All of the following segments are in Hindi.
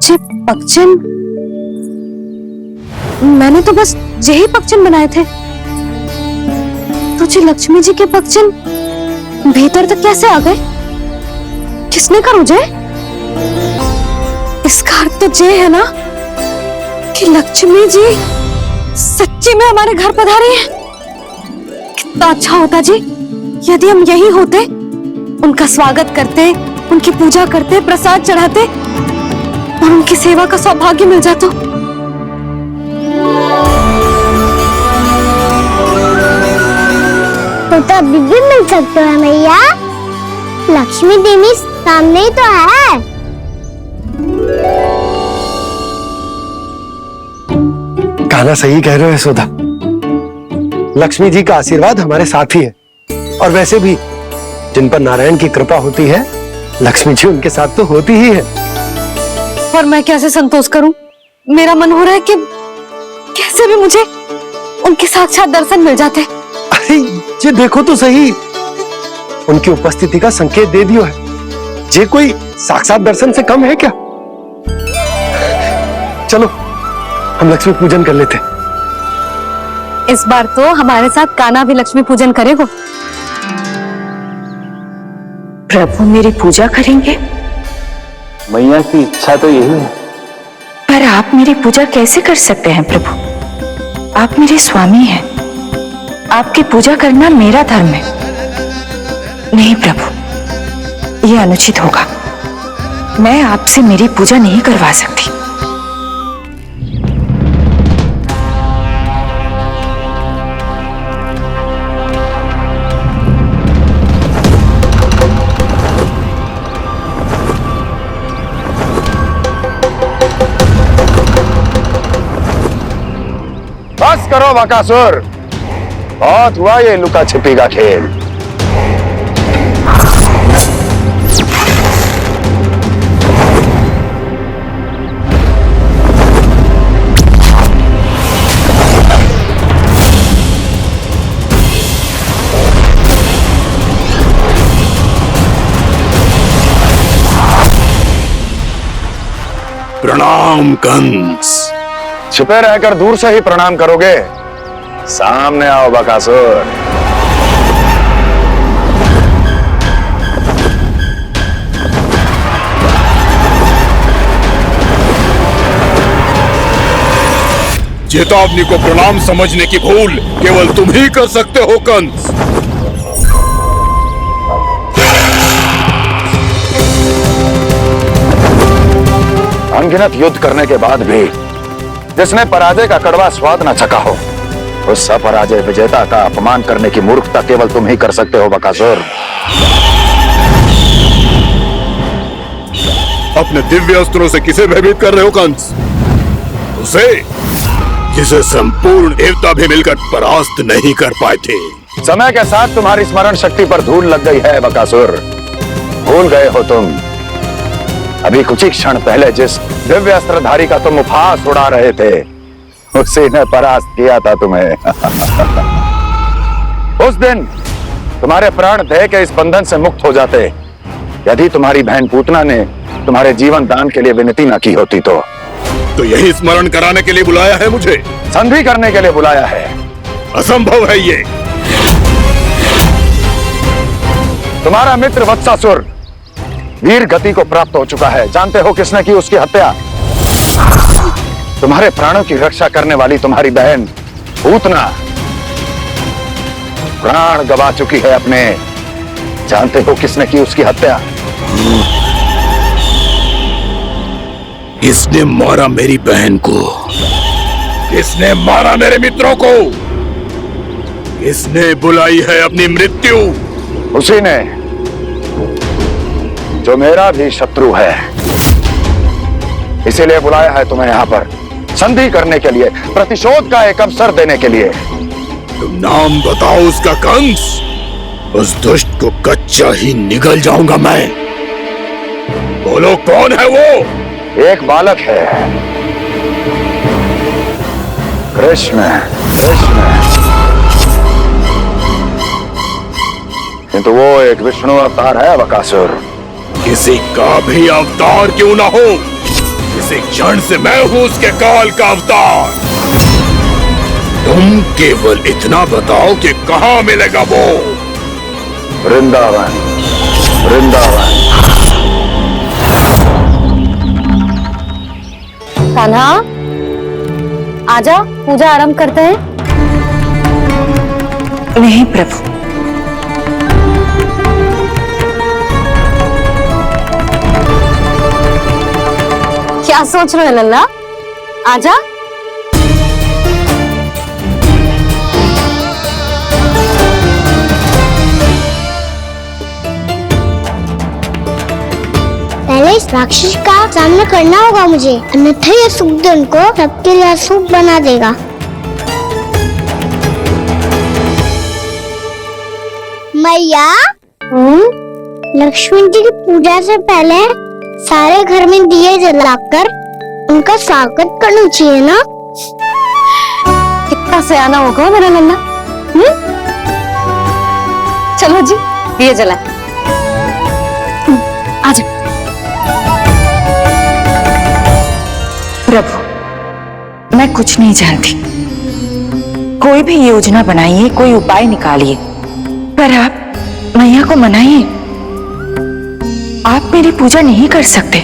जे पक्षिन, मैंने तो बस यही पक्षिन बनाए थे। तुझे लक्ष्मी जी के पक्षिन भीतर तक कैसे आ गए? किसने करो जे? इसका अर्थ तो ये है ना कि लक्ष्मी जी सच्ची में हमारे घर पधारी है। कितना अच्छा होता जी यदि हम यही होते, उनका स्वागत करते, उनकी पूजा करते, प्रसाद चढ़ाते और उनकी सेवा का सौभाग्य मिल जाता। तो अभी भी मिल सकते हैं मैया। लक्ष्मी देवी सामने ही तो है। कान्हा सही कह रहे हो यशोदा। लक्ष्मी जी का आशीर्वाद हमारे साथ ही है, और वैसे भी जिन पर नारायण की कृपा होती है, लक्ष्मी जी उनके साथ तो होती ही है। पर मैं कैसे संतोष करूं? मेरा मन हो रहा है कि कैसे भी मुझे उनके साक्षात दर्शन मिल जाते। अरे ये देखो तो सही, उनकी उपस्थिति का संकेत दे दियो है। ये कोई साक्षात दर्शन से कम है क्या? चलो हम लक्ष्मी पूजन कर लेते। इस बार तो हमारे साथ कान्हा भी लक्ष्मी पूजन करेगा। प्रभु मेरी पूजा करेंगे? मैया की इच्छा तो यही है। पर आप मेरी पूजा कैसे कर सकते हैं प्रभु? आप मेरे स्वामी हैं। आपकी पूजा करना मेरा धर्म है। नहीं प्रभु, यह अनुचित होगा। मैं आपसे मेरी पूजा नहीं करवा सकती। बस करो बकासुर, बहुत हुआ ये लुका छिपी का खेल। प्रणाम कंस। छिपे रहकर दूर से ही प्रणाम करोगे? सामने आओ बकासुर। चेतावनी को प्रणाम समझने की भूल केवल तुम ही कर सकते हो कंस। अनगिनत युद्ध करने के बाद भी जिसने पराजय का कड़वा स्वाद न चखा हो, उस अपराजय विजेता का अपमान करने की मूर्खता केवल तुम ही कर सकते हो बकासुर। अपने दिव्य अस्त्रों से किसे भयभीत कर रहे हो कंस? उसे जिसे संपूर्ण देवता भी मिलकर परास्त नहीं कर पाए थे। समय के साथ तुम्हारी स्मरण शक्ति पर धूल लग गई है बकासुर। भूल गए हो तुम अभी कुछ ही क्षण पहले जिस दिव्य अस्त्रधारी का तुम उपहास उड़ा रहे थे, उसी ने परास्त किया था तुम्हें। उस दिन तुम्हारे प्राण दे के इस बंधन से मुक्त हो जाते यदि तुम्हारी बहन पूतना ने तुम्हारे जीवन दान के लिए विनती न की होती तो यही स्मरण कराने के लिए बुलाया है मुझे? संधि करने के लिए बुलाया है। असंभव है ये। तुम्हारा मित्र वत्सासुर वीर गति को प्राप्त हो चुका है। जानते हो किसने की उसकी हत्या? तुम्हारे प्राणों की रक्षा करने वाली तुम्हारी बहन पूतना प्राण गवा चुकी है अपने। जानते हो किसने की उसकी हत्या? किसने मारा मेरी बहन को? किसने मारा मेरे मित्रों को? किसने बुलाई है अपनी मृत्यु? उसी ने जो मेरा भी शत्रु है। इसीलिए बुलाया है तुम्हें यहाँ पर संधि करने के लिए, प्रतिशोध का एक अवसर देने के लिए। तुम नाम बताओ उसका कंस। उस दुष्ट को कच्चा ही निगल जाऊंगा मैं। बोलो कौन है वो? एक बालक है, कृष्ण। किंतु वो एक विष्णु अवतार है बकासुर। किसी का भी अवतार क्यों ना हो, किसी क्षण से मैं हूं उसके काल का अवतार। तुम केवल इतना बताओ कि कहां मिलेगा वो। वृंदावन, वृंदावन। कान्हा, आजा, पूजा आरंभ करते हैं। नहीं प्रभु, क्या सोच रहे हो लल्ला? आजा। पहले इस राक्षस का सामना करना होगा मुझे, अन्यथा ये सुखदन को सबके लिए अशुभ बना देगा। मैया, लक्ष्मी जी की पूजा से पहले सारे घर में दिए जलाकर उनका स्वागत करना चाहिए ना। कितना सयाना होगा मेरा लल्ला। चलो जी, दिए जलाए। आजा। प्रभु मैं कुछ नहीं जानती। कोई भी योजना बनाइए, कोई उपाय निकालिए, पर आप मैया को मनाइए। आप मेरी पूजा नहीं कर सकते,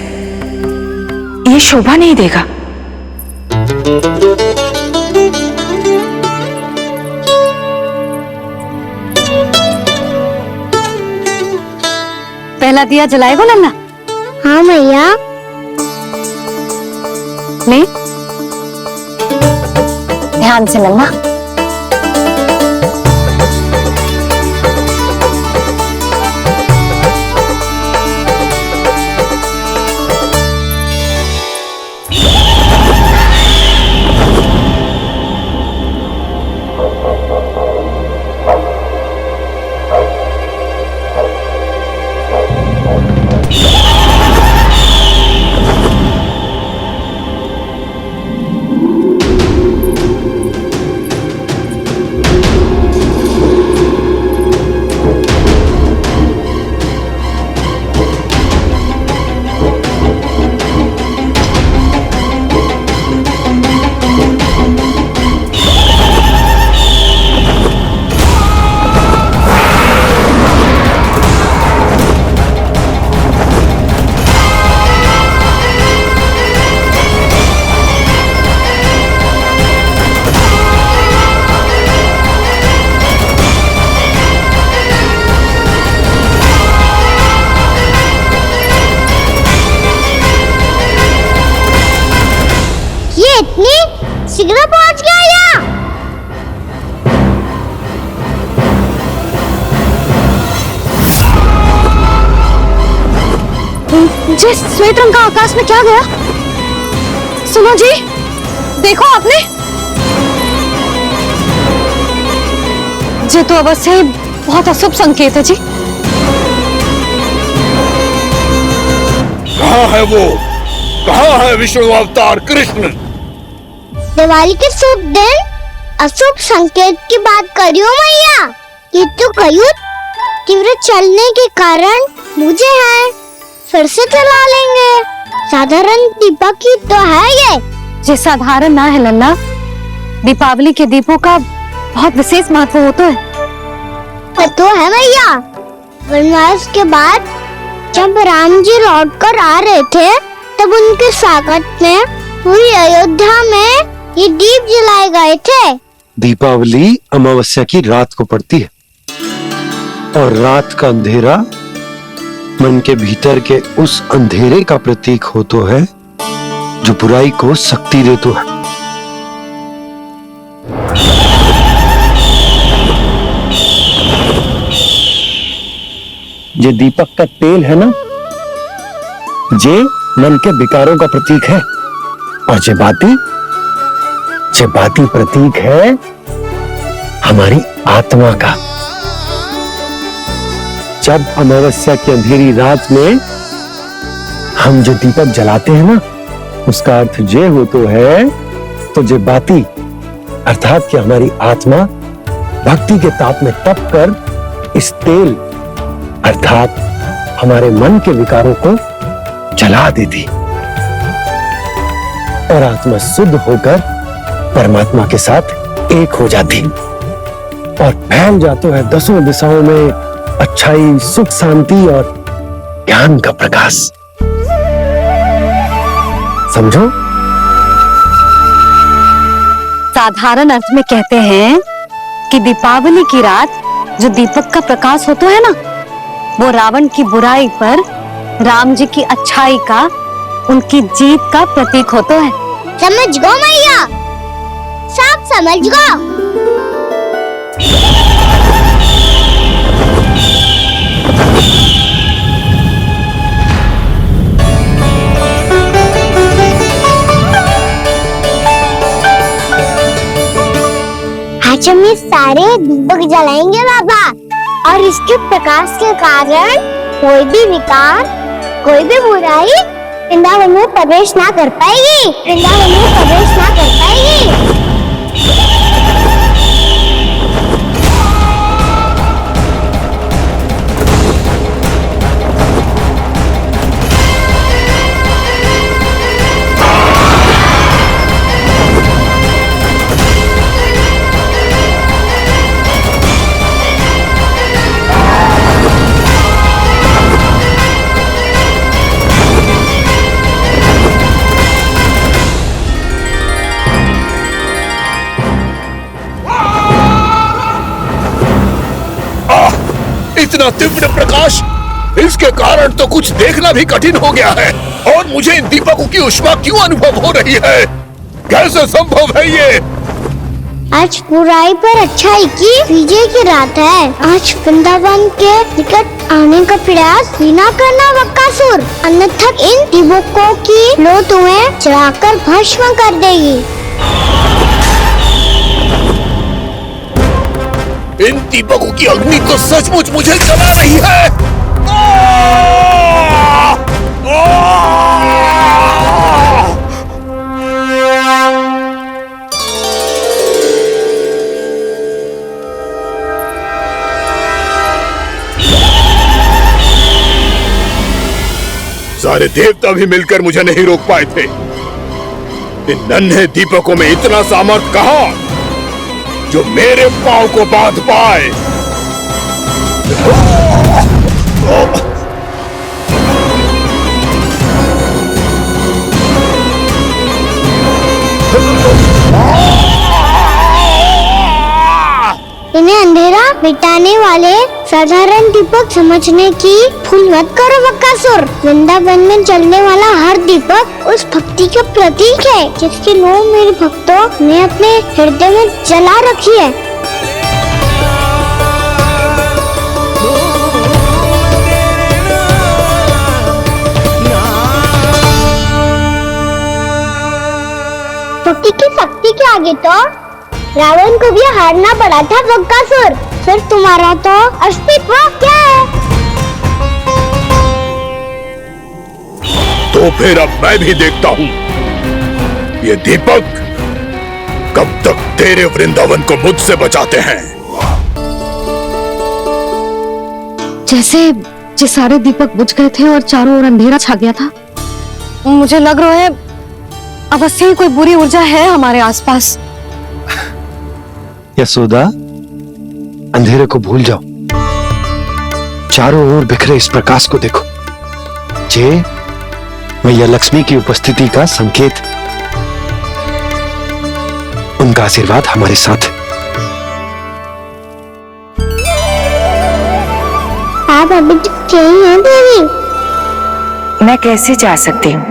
ये शोभा नहीं देगा। पहला दिया जलाएगा लल्ला? हाँ मैया। ले, ध्यान से लल्ला। शीघ्र पहुंच गया यहाँ। जी, श्वेत रंग का आकाश में क्या गया? सुनो जी, देखो आपने। ये तो अवश्य ही बहुत अशुभ संकेत है जी। कहाँ है वो? कहाँ है विष्णु अवतार कृष्ण? दिवाली के शुभ दिन अशुभ संकेत की बात करियो मैया। ये तो कयुत तीव्र चलने के कारण मुझे है, फिर से चला लेंगे। साधारण दीपक ही तो है ये साधारण ना है लल्ला। दीपावली के दीपों का बहुत विशेष महत्व होता है। तो है मैया। वनवास के बाद जब राम जी लौट कर आ रहे थे, तब उनके स्वागत में पूरी अयोध्या में ये दीप जलाए गए थे। दीपावली अमावस्या की रात को पड़ती है और रात का अंधेरा मन के भीतर के उस अंधेरे का प्रतीक हो तो है जो बुराई को शक्ति दे तो है। ये दीपक का तेल है ना, ये मन के विकारों का प्रतीक है। और ये बाती प्रतीक है हमारी आत्मा का। जब अमावस्या की अंधेरी रात में हम जो दीपक जलाते हैं ना, उसका अर्थ ये हो तो है, तो ये बाती अर्थात कि हमारी आत्मा भक्ति के ताप में तप कर इस तेल अर्थात हमारे मन के विकारों को जला देती। और आत्मा शुद्ध होकर परमात्मा के साथ एक हो जाती और फैल जाता है दसों दिशाओं में अच्छाई, सुख, शांति और ज्ञान का प्रकाश। समझो? साधारण अर्थ में कहते हैं कि दीपावली की रात जो दीपक का प्रकाश होता है ना, वो रावण की बुराई पर राम जी की अच्छाई का, उनकी जीत का प्रतीक होता है। समझ गो मैया, सब समझ गो। आज हम ये सारे दीपक जलाएंगे बाबा, और इसके प्रकाश के कारण कोई भी विकार, कोई भी बुराई वृंदावन में प्रवेश ना कर पाएगी, वृंदावन में प्रवेश ना कर पाएगी। इतना तीव्र प्रकाश, इसके कारण तो कुछ देखना भी कठिन हो गया है। और मुझे इन दीपकों की ऊष्मा क्यों अनुभव हो रही है? कैसे संभव है ये? आज बुराई पर अच्छाई की विजय की रात है। आज वृंदावन के निकट आने का प्रयास ही ना करना बकासुर, अन्यथा इन दीपकों की लो तुम्हें जलाकर भस्म कर देगी। इन दीपकों की अग्नि तो सचमुच मुझे जला रही है। सारे देवता भी मिलकर मुझे नहीं रोक पाए थे। इन नन्हे दीपकों में इतना सामर्थ कहां जो मेरे पांव को बांध पाए। इन्हें अंधेरा मिटाने वाले साधारण दीपक समझने की भूल मत करो बकासुर। वृंदावन में जलने वाला हर दीपक उस भक्ति का प्रतीक है जिसकी लो मेरे भक्तों ने अपने हृदय में जला रखी है। भक्ति की शक्ति के आगे तो रावण को भी हारना पड़ा था बकासुर। फिर तुम्हारा तो अस्तित्व क्या है? तो फिर अब मैं भी देखता हूँ ये दीपक कब तक तेरे वृंदावन को मुझसे बचाते हैं। जैसे ये सारे दीपक बुझ गए थे और चारों ओर अंधेरा छा गया था, मुझे लग रहा है अवश्य ही कोई बुरी ऊर्जा है हमारे आसपास। यशोदा, अंधेरे को भूल जाओ, चारों ओर बिखरे इस प्रकाश को देखो। ये मैया लक्ष्मी की उपस्थिति का संकेत, उनका आशीर्वाद हमारे साथ। आप अभी तक यही हैं देवी? मैं कैसे जा सकती हूँ?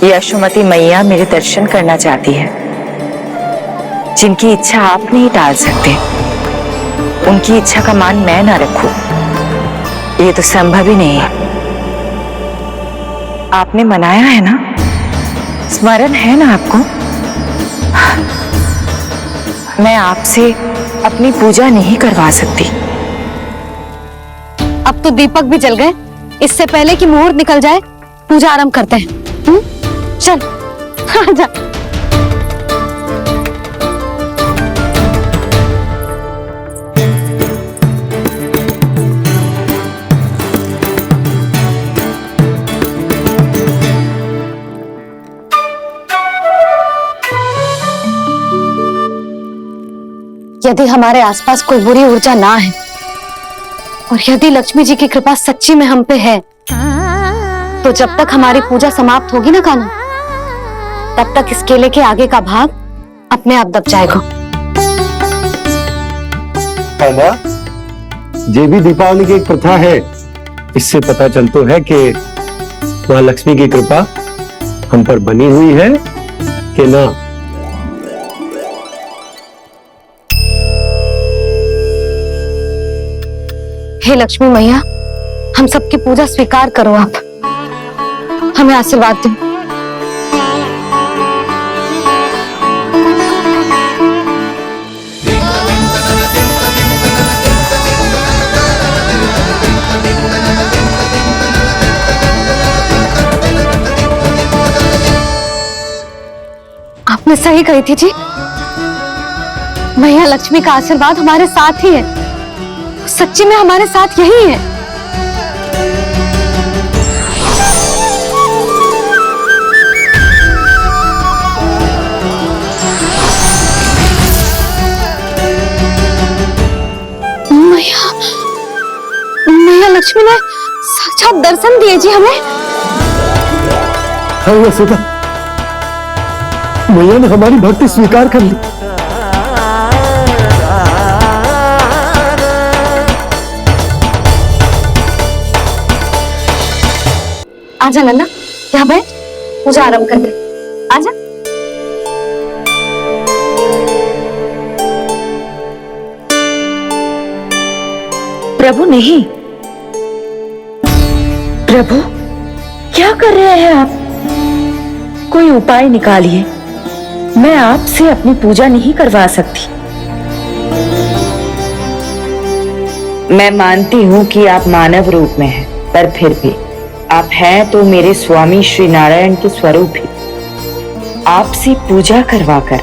यशोमती मैया मेरे दर्शन करना चाहती है। जिनकी इच्छा आप नहीं टाल सकते, उनकी इच्छा का मान मैं ना रखूं, ये तो संभव ही नहीं है। आपने मनाया है ना, स्मरण है ना आपको? मैं आपसे अपनी पूजा नहीं करवा सकती। अब तो दीपक भी जल गए, इससे पहले कि मुहूर्त निकल जाए पूजा आरंभ करते हैं। चल आजा। यदि हमारे आसपास कोई बुरी ऊर्जा ना है और यदि लक्ष्मी जी की कृपा सच्ची में हम पे है, तो जब तक हमारी पूजा समाप्त होगी ना कान्हा, तब तक इस केले के आगे का भाग अपने आप दब जाएगा। कान्हा, ये भी दीपावली की एक प्रथा है। इससे पता चलता है कि मां लक्ष्मी की कृपा हम पर बनी हुई है कि ना। हे लक्ष्मी मैया, हम सबकी पूजा स्वीकार करो, आप हमें आशीर्वाद दो। आपने सही कही थी जी, मैया लक्ष्मी का आशीर्वाद हमारे साथ ही है, सच्ची में हमारे साथ यही है। मैया मैया लक्ष्मी ने साक्षात दर्शन दिए जी हमें। हाँ यशोदा, मैया ने हमारी भक्ति स्वीकार कर ली। आजा नन्ना, यहाँ बैठ, पूजा आरंभ कर दे। आजा। प्रभु नहीं, प्रभु क्या कर रहे हैं आप? कोई उपाय निकालिए, मैं आपसे अपनी पूजा नहीं करवा सकती। मैं मानती हूँ कि आप मानव रूप में हैं, पर फिर भी आप हैं तो मेरे स्वामी श्री नारायण के स्वरूप ही। आपसे पूजा करवाकर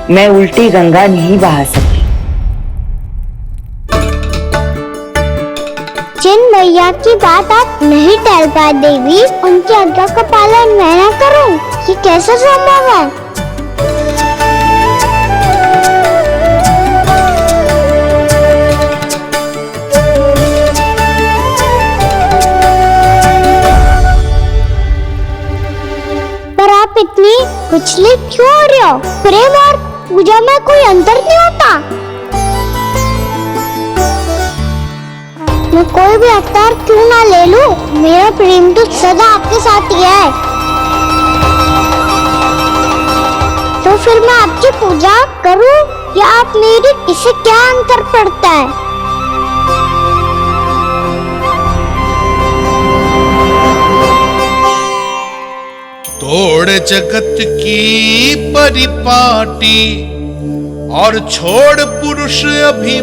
मैं उल्टी गंगा नहीं बहा सकती। जिन मैया की बात आप नहीं टाल पाए देवी, उनकी आज्ञा का पालन मैं ना करूं, ये कैसे संभव है? पर आप इतनी विचलित क्यों हो रहे हो? प्रेम और पूजा में कोई अंतर नहीं होता। मैं कोई भी अवतार क्यों ना ले लूं, मेरा प्रेम तो सदा आपके साथ ही है। तो फिर मैं आपकी पूजा करूं या आप मेरी, इससे क्या अंतर पड़ता है? तोड़ जगत की परिपाटी और छोड़ पुरुष अभिमान,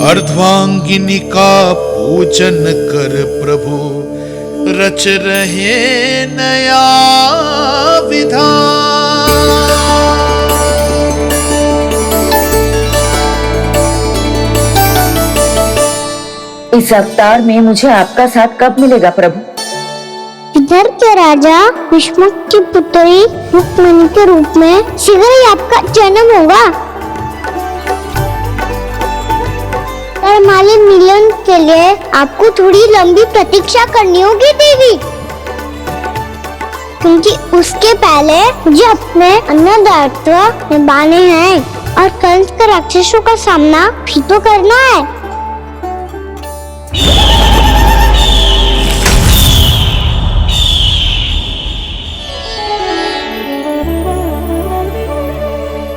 अर्धांगिनी का पूजन कर प्रभु रच रहे नया विधान। इस अवतार में मुझे आपका साथ कब मिलेगा प्रभु? इधर के राजा भीष्मक की पुत्री रुक्मिणी के रूप में शीघ्र ही आपका जन्म होगा। हमारे मिलन के लिए आपको थोड़ी लंबी प्रतीक्षा करनी होगी देवी, क्योंकि उसके पहले मुझे अपने अन्य दायित्व निभाने हैं और कंस के राक्षसों का सामना भी तो करना है।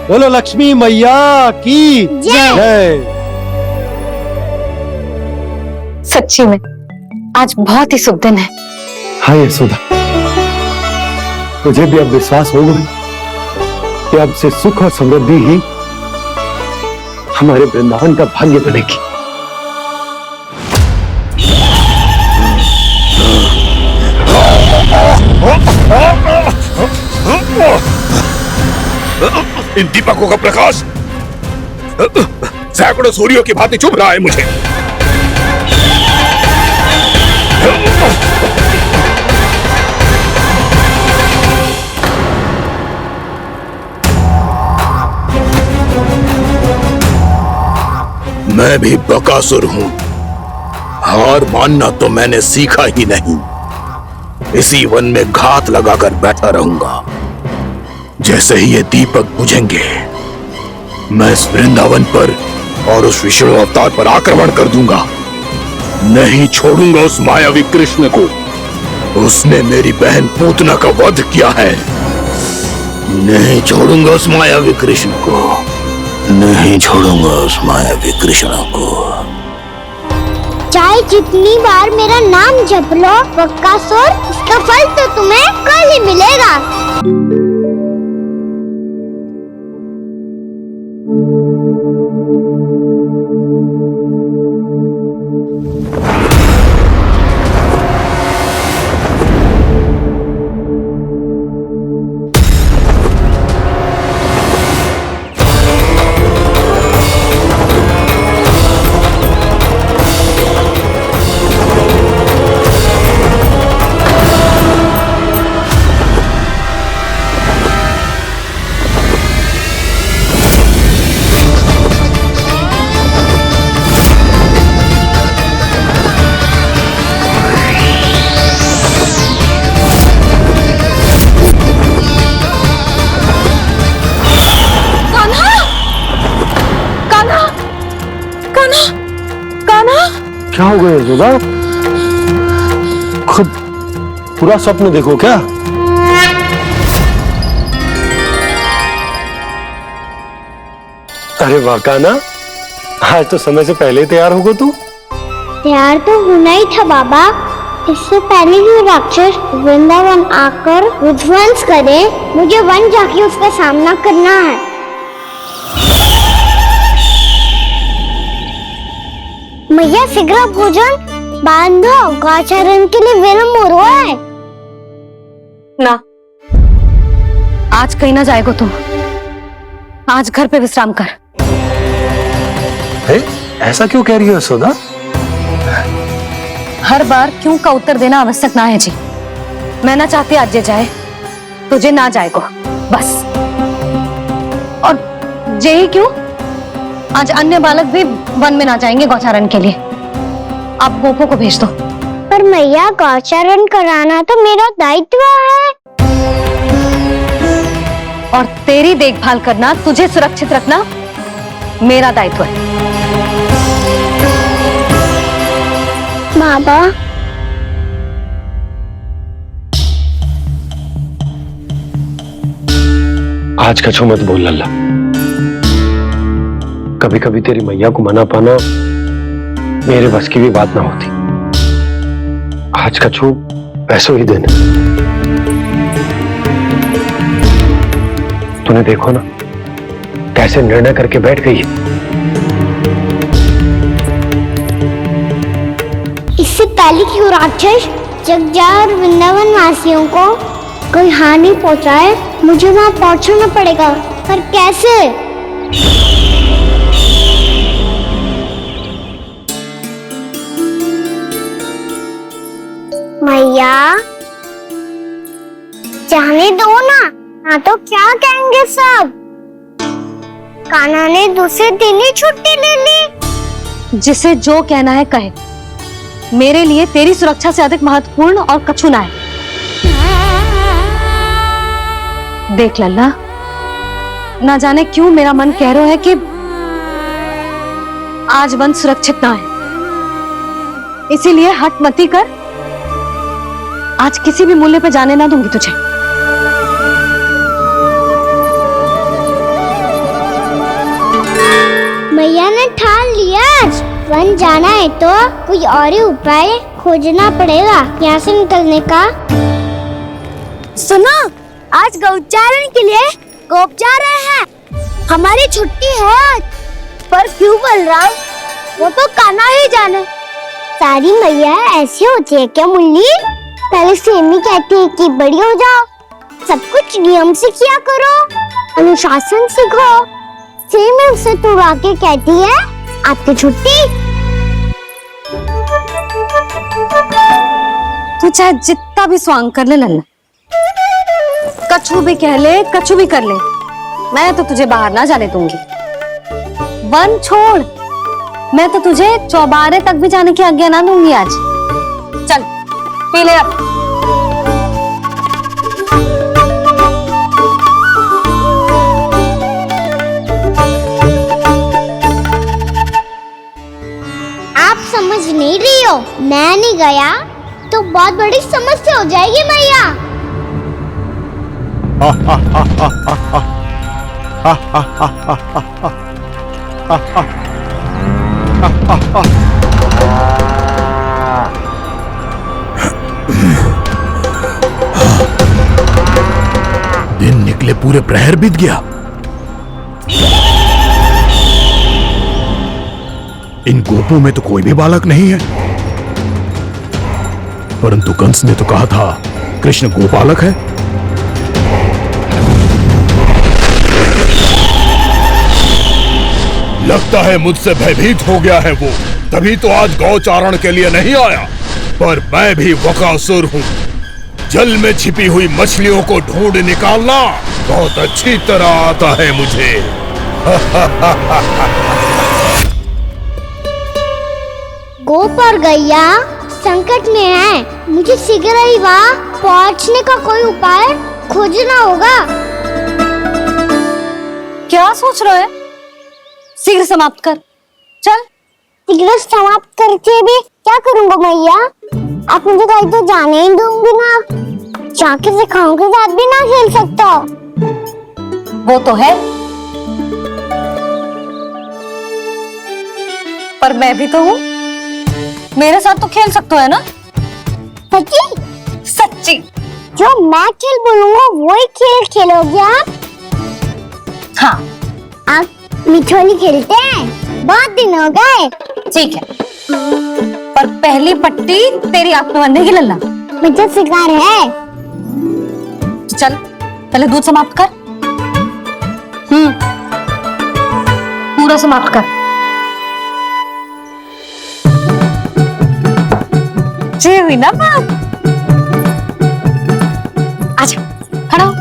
बोलो लक्ष्मी मैया की जय। सच्ची में आज बहुत ही शुभ दिन है। हाँ यशोदा, मुझे भी अब विश्वास हो गया कि अब से सुख और समृद्धि ही हमारे वृंदावन का भाग्य बनेगी। इन दीपकों का प्रकाश सैकड़ों सूर्यों की भांति चुभ रहा है मुझे। मैं भी बकासुर हूं। हार मानना तो मैंने सीखा ही नहीं। इसी वन में घात लगाकर बैठा रहूंगा। जैसे ही ये दीपक बुझेंगे, मैं इस वृंदावन पर और उस विष्णु अवतार पर आक्रमण कर दूंगा। नहीं छोड़ूंगा उस मायावी कृष्ण को। उसने मेरी बहन पूतना का वध किया है। नहीं छोड़ूंगा उस मायावी कृष्ण को। नहीं छोड़ूंगा उस मायावी कृष्ण को। चाहे जितनी बार मेरा नाम जप लो बकासुर, इसका फल तो तुम्हें कल ही मिलेगा। क्या हो गया यशोदा? खुद पूरा स्वप्न देखो क्या? अरे वाह कान्हा, आज तो समय से पहले तैयार होगा तू। तैयार तो होना ही था बाबा। इससे पहले ही राक्षस वृंदावन आकर विध्वंस करे, मुझे वन जाके उसका सामना करना है। मैया शीघ्र भोजन बांधो, गौचरण के लिए विलंब हो रहा है। ना, आज कहीं ना जाएगो तुम। आज घर पे विश्राम कर। ऐसा क्यों कह रही हो यशोदा? हर बार क्यों का उत्तर देना आवश्यक ना है जी। मैं ना चाहती आज ये जाए, तुझे ना जाएगो बस। और यही क्यों, आज अन्य बालक भी वन में ना जाएंगे गौचारण के लिए। आप गोपों को भेज दो। पर मैया गौचरण कराना तो मेरा दायित्व है। और तेरी देखभाल करना, तुझे सुरक्षित रखना मेरा दायित्व है। बाबा, आज कछु मत बोल लल्ला। कभी कभी तेरी मैया को मना पाना मेरे बस की भी बात ना होती। आज कछु पैसों ही देना। तूने देखो ना कैसे निर्णय करके बैठ गई है। इससे पहले कि वो राक्षस जगजा और वृंदावन वासियों को कोई हानि पहुंचाए, मुझे वहां पहुंचना पड़ेगा। पर कैसे? मैया, जाने दो ना तो क्या कहेंगे सब। कान्हा ने दूसरे दिन ही छुट्टी ले ली। जिसे जो कहना है कहे। मेरे लिए तेरी सुरक्षा से अधिक महत्वपूर्ण और कछु ना है। देख लल्ला, ना जाने क्यों मेरा मन कह रहा है कि आज वन सुरक्षित ना है। इसीलिए हट मती कर। आज किसी भी मूल्य पे जाने ना दूंगी तुझे। मैया ने ठान लिया, वन जाना है तो कोई और ही उपाय खोजना पड़ेगा यहाँ से निकलने का। सुनो, आज गौचारण के लिए गोप जा रहे हैं। हमारी छुट्टी है आज। पर क्यों बलराम? वो तो कान्हा ही जाने। सारी मैया ऐसी होती है क्या मुल्ली? पहले सेमी कहती है कि बड़ी हो जाओ, सब कुछ नियम से किया करो, अनुशासन सीखो। सेमी उसे तुड़ा के कहती है आपकी छुट्टी। तू चाहे जितना भी स्वांग कर ले लल्ला, कछु भी कह ले, कछु भी कर ले, मैं तो तुझे बाहर ना जाने दूंगी। वन छोड़, मैं तो तुझे चौबारे तक भी जाने की आज्ञा ना दूंगी आज। चल पी ले अब। आप समझ नहीं रही हो, मैं नहीं गया तो बहुत बड़ी समस्या हो जाएगी मैया। दिन निकले पूरे प्रहर बीत गया। इन गोपों में तो कोई भी बालक नहीं है, परंतु कंस ने तो कहा था कृष्ण गोपालक है। लगता है मुझसे भयभीत हो गया है वो, तभी तो आज गौचारण के लिए नहीं आया। पर मैं भी बकासुर हूँ, जल में छिपी हुई मछलियों को ढूंढ निकालना बहुत अच्छी तरह आता है मुझे। गोप और गैया संकट में है, मुझे शीघ्र ही वहाँ पहुँचने का कोई उपाय खोजना होगा। क्या सोच रहे है? शीघ्र समाप्त कर, चल। शीघ्र समाप्त करके भी क्या करूँगा मैया? आप मुझे कहीं तो जाने ही दूंगी ना, जाके सिखाओं के साथ भी ना खेल सकता। वो तो है, पर मैं भी तो हूँ, मेरे साथ तो खेल सकते हो है ना? सच्ची? सच्ची। जो मैं खेल बोलूँगा वही खेल खेलोगे आप? हाँ। आप मिठोली खेलते हैं, बहुत दिन हो गए। ठीक है, पर पहली पट्टी तेरी आंख में बनने की लल्ला। मुझे शिकार है। चल पहले दूध समाप्त कर। पूरा समाप्त कर। जी हुई ना बात? आजा, खड़ा हो।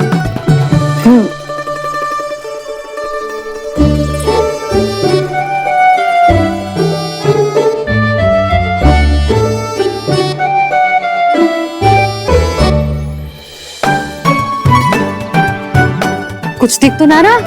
कुछ दिख तो ना रहा?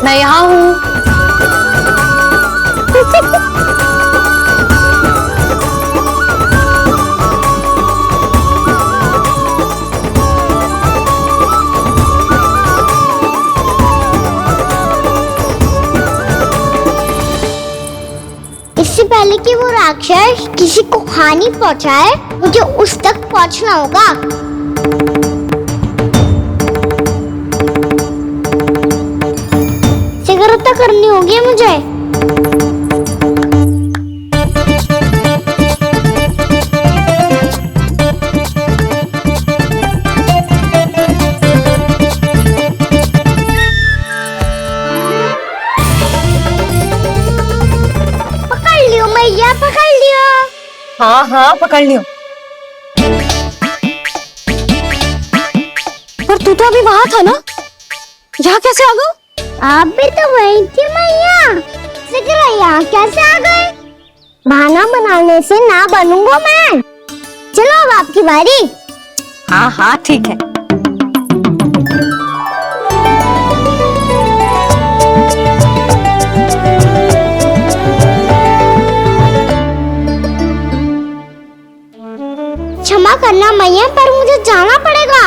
मैं यहाँ हूँ। इससे पहले कि वो राक्षस किसी को हानि पहुंचाए, मुझे उस तक पहुंचना होगा। शीघ्रता करनी होगी मुझे। पकड़ लियो मैया, पकड़ लियो। हाँ हाँ पकड़ लियो। पर तू तो अभी वहां था ना, यहाँ कैसे आ गया? आप भी तो वही थी मैया, शीघ्र यहाँ कैसे आ गए? बहाना बनाने से ना बनूंगा मैं। चलो अब आपकी बारी। हाँ हाँ ठीक है। क्षमा करना मैया, पर मुझे जाना पड़ेगा।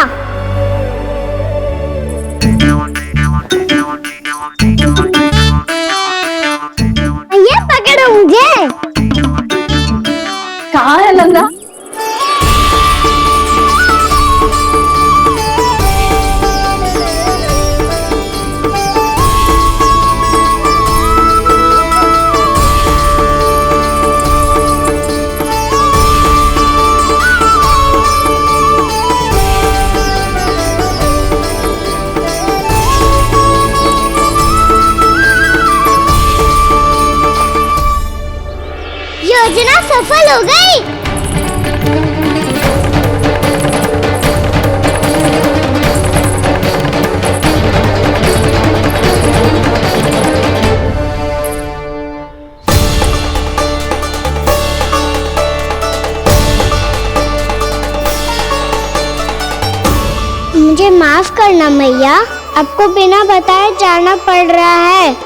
मैया पकड़ो मुझे। कहाँ है लंगड़ा? योजना सफल हो गई। मुझे माफ करना मैया, आपको बिना बताए जाना पड़ रहा है।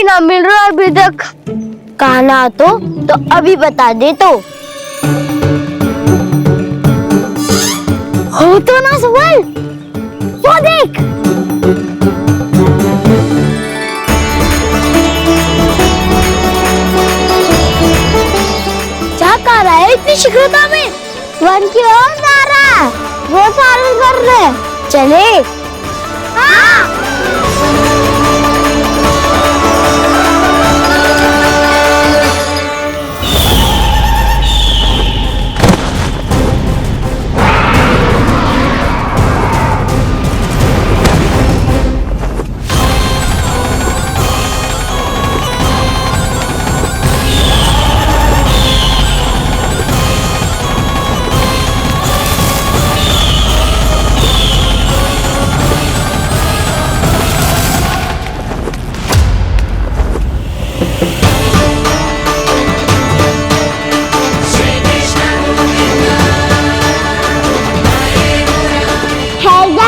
ना मिल रहा अभी तक। कहना तो अभी बता दे तो। हो तो ना सवाल, वो देख। क्या कर रहा है इतनी शीघ्रता में? वन की ओर जा रहा है, वो पालन कर रहे। चले। हाँ।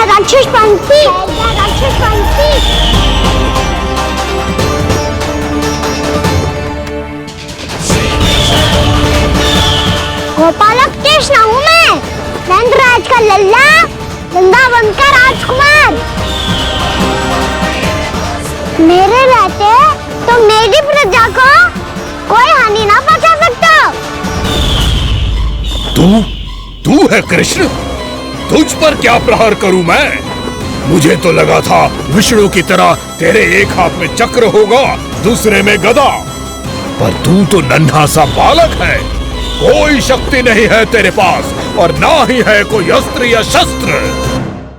राक्षस पंछी, राक्षस पंछी। गोपालक कृष्ण हूँ मैं, नंदराज का लल्ला, वृंदावन का राजकुमार। मेरे रहते तो मेरी प्रजा को कोई हानि ना पहुंचा सकता। तू है कृष्ण? तुझ पर क्या प्रहार करूं मैं? मुझे तो लगा था विष्णु की तरह तेरे एक हाथ में चक्र होगा, दूसरे में गदा, पर तू तो नन्हा सा बालक है। कोई शक्ति नहीं है तेरे पास और ना ही है कोई अस्त्र या शस्त्र।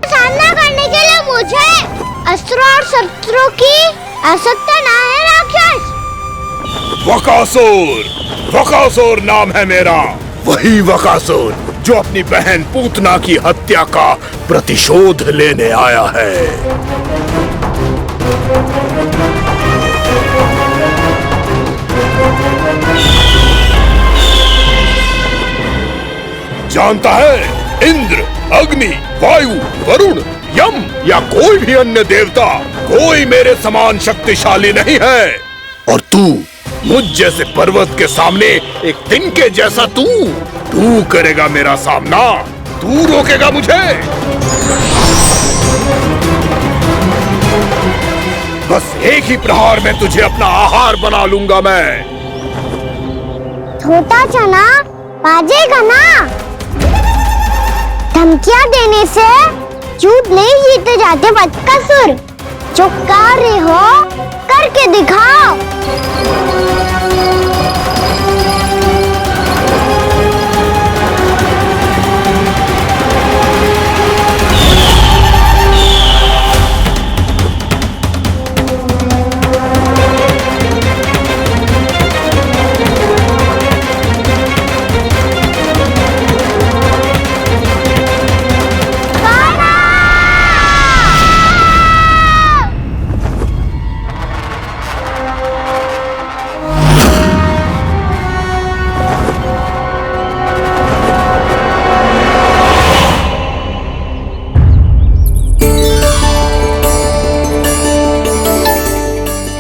सामना करने के लिए मुझे अस्त्रों और शस्त्रों की आवश्यकता ना है राक्षस। वकासुर नाम है मेरा, वही वकासुर जो अपनी बहन पूतना की हत्या का प्रतिशोध लेने आया है। जानता है, इंद्र, अग्नि, वायु, वरुण, यम या कोई भी अन्य देवता कोई मेरे समान शक्तिशाली नहीं है। और तू मुझ जैसे पर्वत के सामने एक तिनके जैसा तू करेगा मेरा सामना? तू रोकेगा मुझे? बस एक ही प्रहार में तुझे अपना आहार बना लूंगा मैं। छोटा चना बाजेगा ना। धमकियां देने से युद्ध नहीं जीते जाते बदकसूर। जो कार्य हो करके दिखाओ।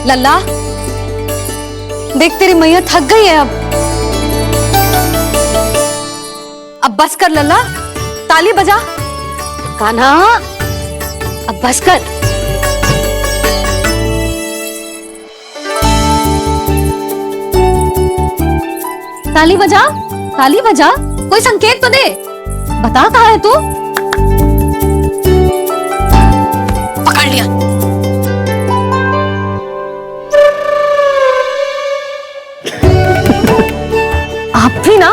लल्ला, देख तेरी मैया थक गई है अब बस कर लल्ला, ताली बजा। कान्हा, अब बस कर। ताली बजा, ताली बजा, कोई संकेत तो दे, बता कहाँ है तू? पकड़ लिया। आप भी ना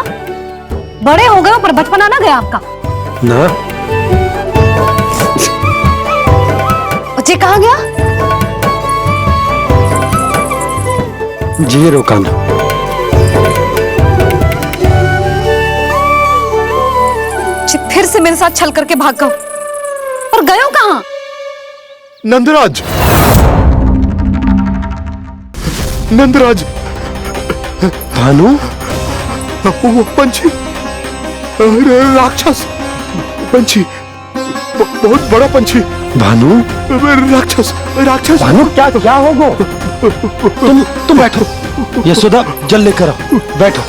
बड़े हो गए हो, पर बचपना ना गया आपका ना। बच्चे कहाँ गया? जी रोकाना। फिर से मेरे साथ छल करके भाग गए, और गए हो कहाँ? नंदराज, नंदराज, भानु, वो पंछी, राक्षस पंछी, बहुत बड़ा पंछी। भानु, राक्षस, राक्षस। भानु, क्या क्या होगा? तुम बैठो, यशोदा जल लेकर आओ, बैठो।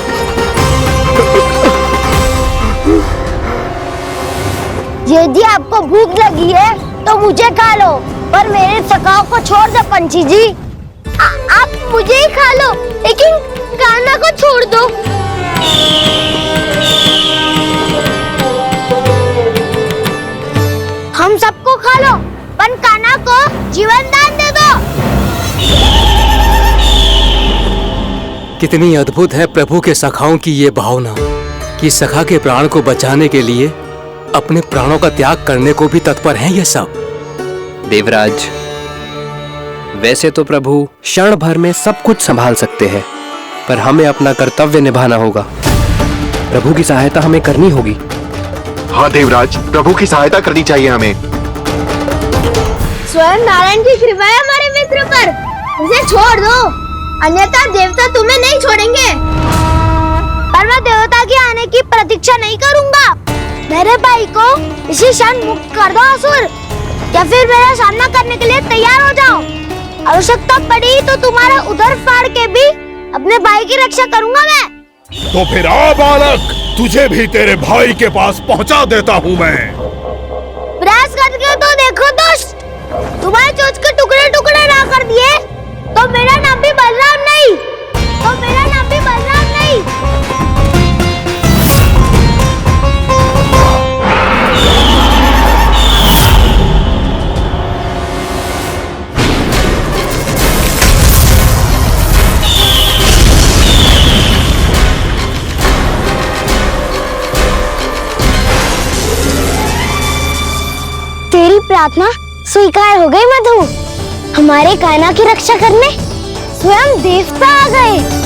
यदि आपको भूख लगी है तो मुझे खा लो, पर मेरे सखाओं को छोड़ दो पंछी जी। आप मुझे ही खा लो, लेकिन कान्हा को छोड़ दो। हम सबको खा लो, पर कान्हा को जीवन दान दे दो। कितनी अद्भुत है प्रभु के सखाओं की ये भावना कि सखा के प्राण को बचाने के लिए अपने प्राणों का त्याग करने को भी तत्पर हैं ये सब। देवराज, वैसे तो प्रभु क्षण भर में सब कुछ संभाल सकते हैं, पर हमें अपना कर्तव्य निभाना होगा। प्रभु की सहायता हमें करनी होगी। हाँ देवराज, प्रभु की सहायता करनी चाहिए हमें। स्वयं नारायण की कृपा है हमारे मित्र पर, उसे छोड़ दो, अन्यथा देवता तुम्हें नहीं छोड़ेंगे। पर मैं देवता के आने की प्रतीक्षा नहीं करूंगा। मेरे भाई को इसी क्षण मुक्त कर दो असुर, या फिर मेरा सामना करने के लिए तैयार हो जाओ। आवश्यकता पड़ी तो तुम्हारा उदर फाड़ के भी अपने भाई की रक्षा करूंगा मैं। तो फिर आ बालक, तुझे भी तेरे भाई के पास पहुंचा देता हूँ मैं। प्रयास करके तो देखो दोस्त, तुम्हारे चोंच के टुकड़े टुकड़े ना कर दिए तो मेरा नाम भी बलराम नहीं, तो मेरा नाम भी बलराम नहीं। तेरी प्रार्थना स्वीकार हो गई मधु। हमारे कान्हा की रक्षा करने स्वयं देवता आ गए।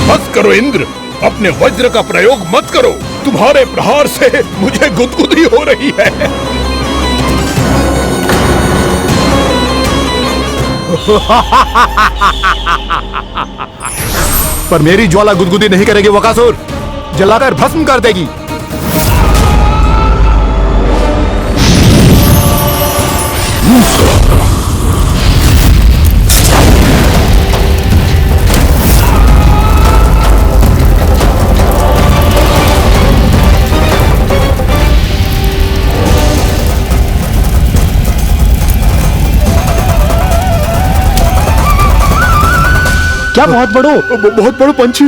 मत करो इंद्र, अपने वज्र का प्रयोग मत करो। तुम्हारे प्रहार से मुझे गुदगुदी हो रही है। पर मेरी ज्वाला गुदगुदी नहीं करेगी बकासुर, जलाकर भस्म कर देगी। क्या बहुत बड़ो? बहुत बड़ा पंछी,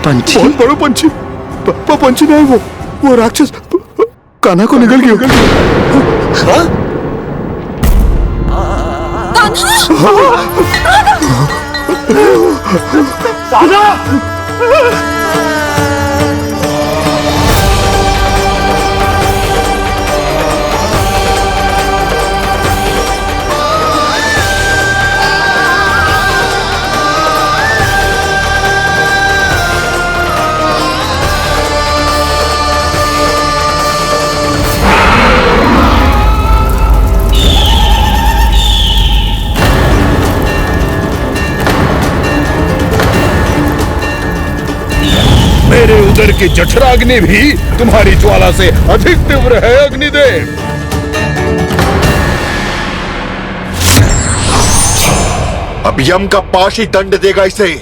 पंछी? बहुत बड़ा पंछी। पंछी नहीं, वो राक्षस कान्हा को निगल गया। हाँ? सागर की जठराग्नि भी तुम्हारी ज्वाला से अधिक तीव्र है अग्निदेव। अब यम का पाश ही दंड देगा इसे।